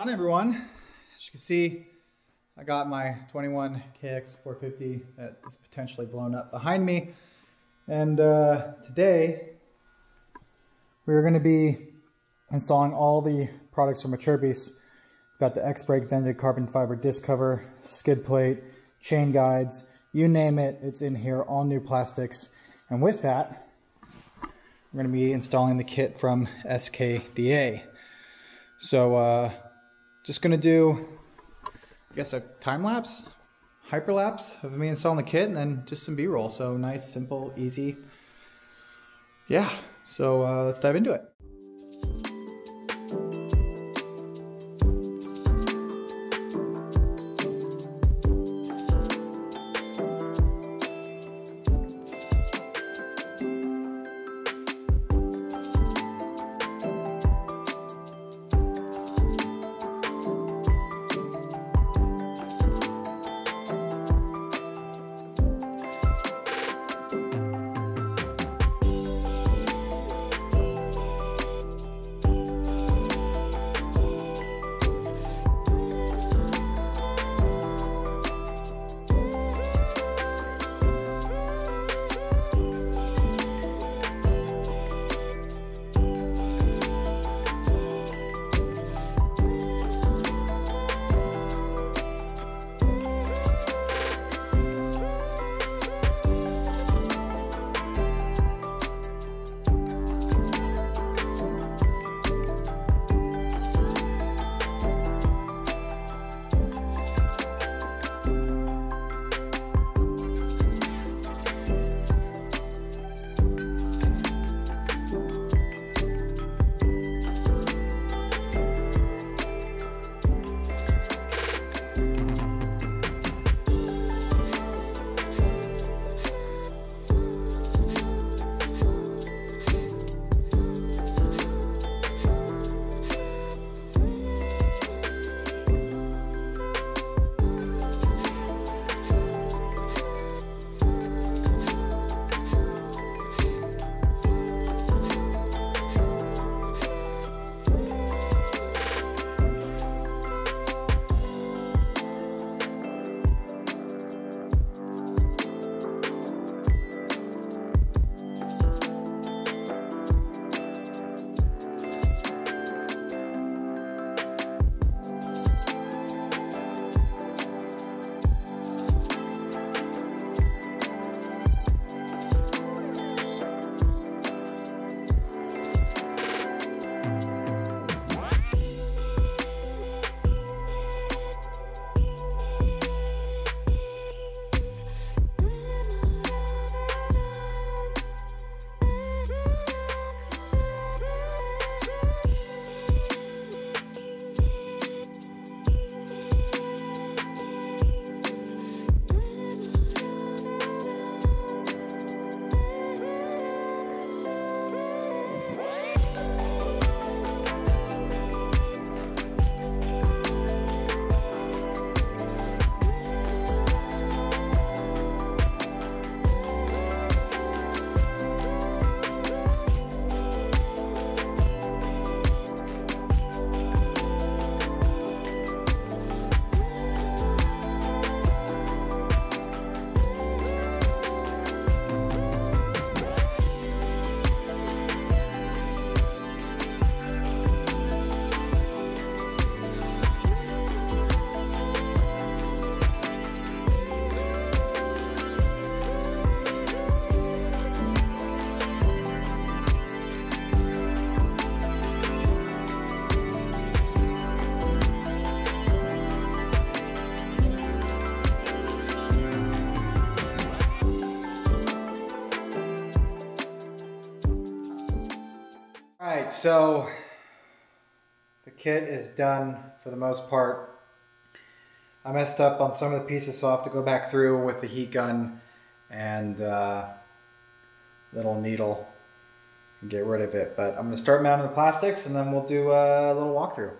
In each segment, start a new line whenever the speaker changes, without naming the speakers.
on, everyone. As you can see, I got my 21 KX450 that is potentially blown up behind me. And today we're going to be installing all the products from Acerbis. We've got the X-Brake vented carbon fiber disc cover, skid plate, chain guides, you name it, it's in here, all new plastics. And with that, we're going to be installing the kit from SKDA. So just going to do, I guess, a time-lapse, hyperlapse of me installing the kit, and then just some B-roll. So nice, simple, easy. Yeah, so let's dive into it. Alright, so the kit is done for the most part. I messed up on some of the pieces, so I'll have to go back through with the heat gun and little needle and get rid of it. But I'm going to start mounting the plastics, and then we'll do a little walkthrough.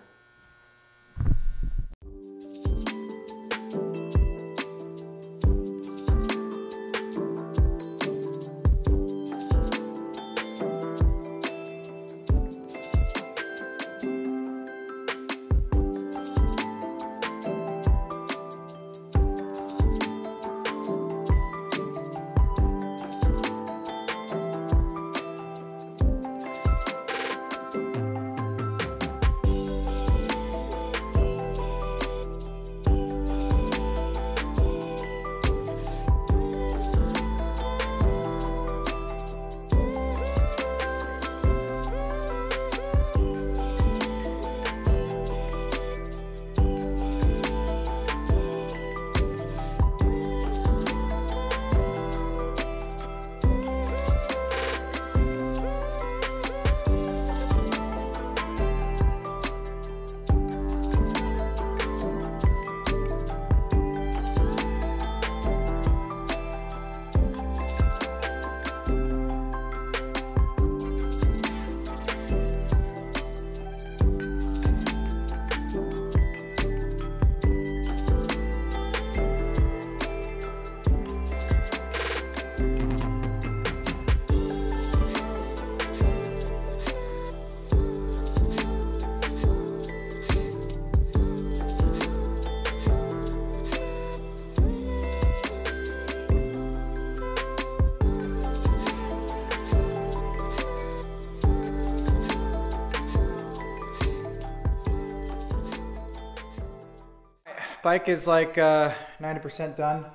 bike is like 90% done,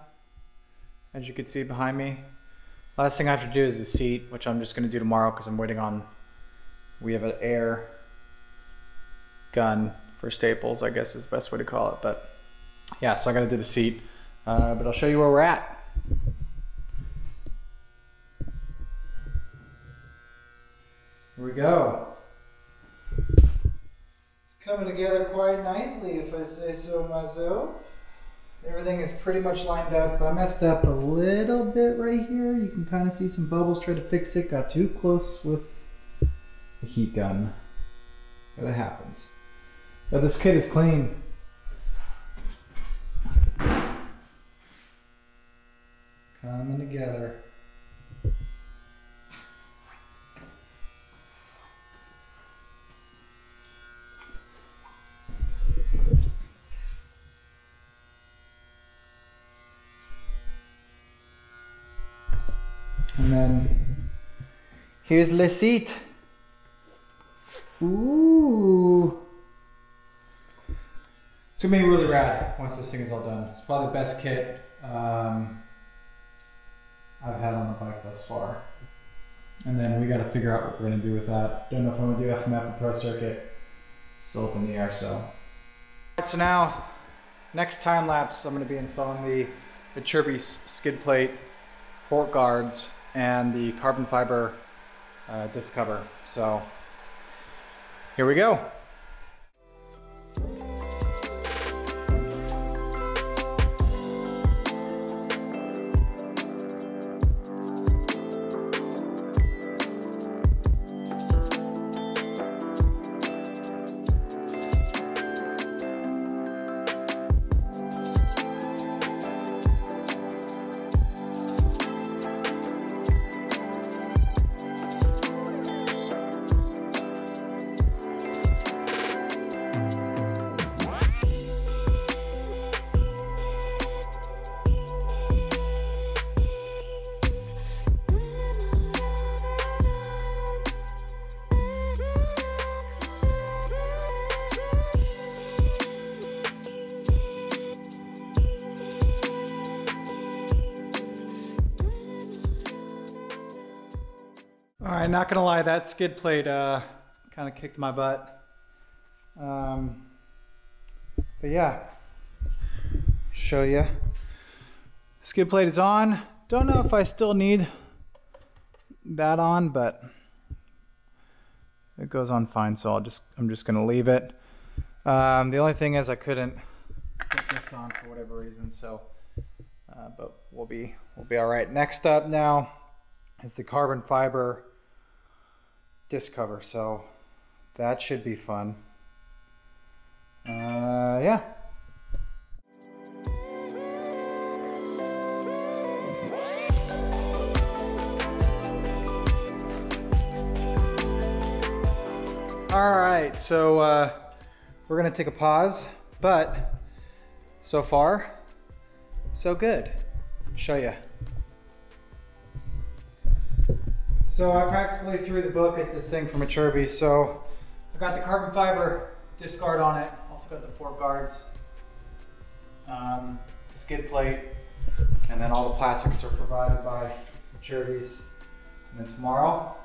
as you can see behind me. Last thing I have to do is the seat, which I'm just going to do tomorrow because I'm waiting on, we have an air gun for staples, I guess is the best way to call it. But yeah, so I got to do the seat, but I'll show you where we're at. Here we go. It's coming together quite nicely, if I say so myself. Everything is pretty much lined up. I messed up a little bit right here. You can kind of see some bubbles. Tried to fix it. Got too close with the heat gun. But it happens. But this kit is clean. Coming together. And then here's the seat. Ooh. It's gonna be really rad once this thing is all done. It's probably the best kit I've had on the bike thus far. And then we gotta figure out what we're gonna do with that. Don't know if I'm gonna do FMF or Pro Circuit. Still up in the air, so. Alright, so now, next time lapse, I'm gonna be installing the Acerbis skid plate, fork guards, and the carbon fiber disc cover. So here we go. All right, not gonna lie, that skid plate kind of kicked my butt. But yeah, show you. Skid plate is on. Don't know if I still need that on, but it goes on fine. So I'm just gonna leave it. The only thing is I couldn't get this on for whatever reason. So, but we'll be all right. Next up now is the carbon fiber disc cover, so that should be fun. Yeah. All right, so we're gonna take a pause, but so far, so good. I'll show you. So I practically threw the book at this thing from Acerbis. So I got the carbon fiber disc guard on it. Also got the fork guards, skid plate, and then all the plastics are provided by Acerbis. And then tomorrow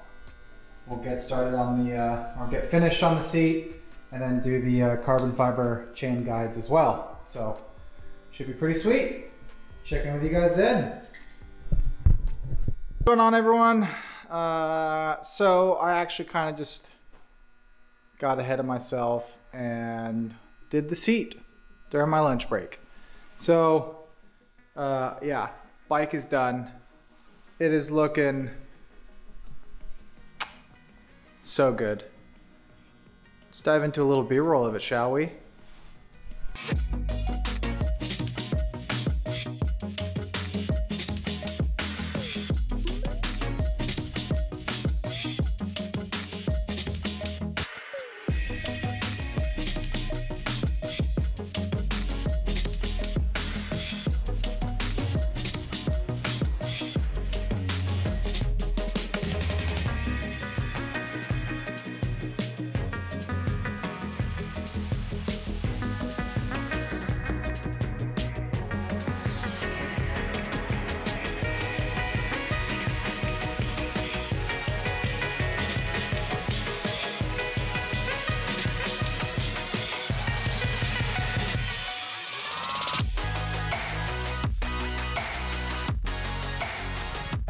we'll get started on the, or get finished on the seat, and then do the carbon fiber chain guides as well. So should be pretty sweet. Check in with you guys then. What's going on, everyone? So I actually kind of just got ahead of myself and did the seat during my lunch break. So yeah, bike is done. It is looking so good. Let's dive into a little B-roll of it, shall we?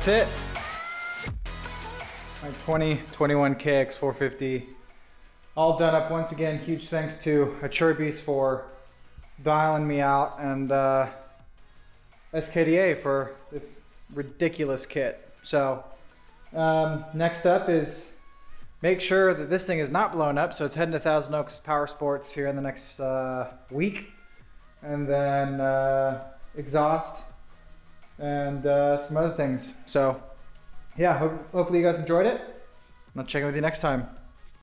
that's it. My 2021 KX450 all done up. Once again, huge thanks to Acerbis for dialing me out, and SKDA for this ridiculous kit. So next up is make sure that this thing is not blown up. So it's heading to Thousand Oaks Power Sports here in the next week, and then exhaust and some other things. So yeah, hopefully you guys enjoyed it. I'll check in with you next time.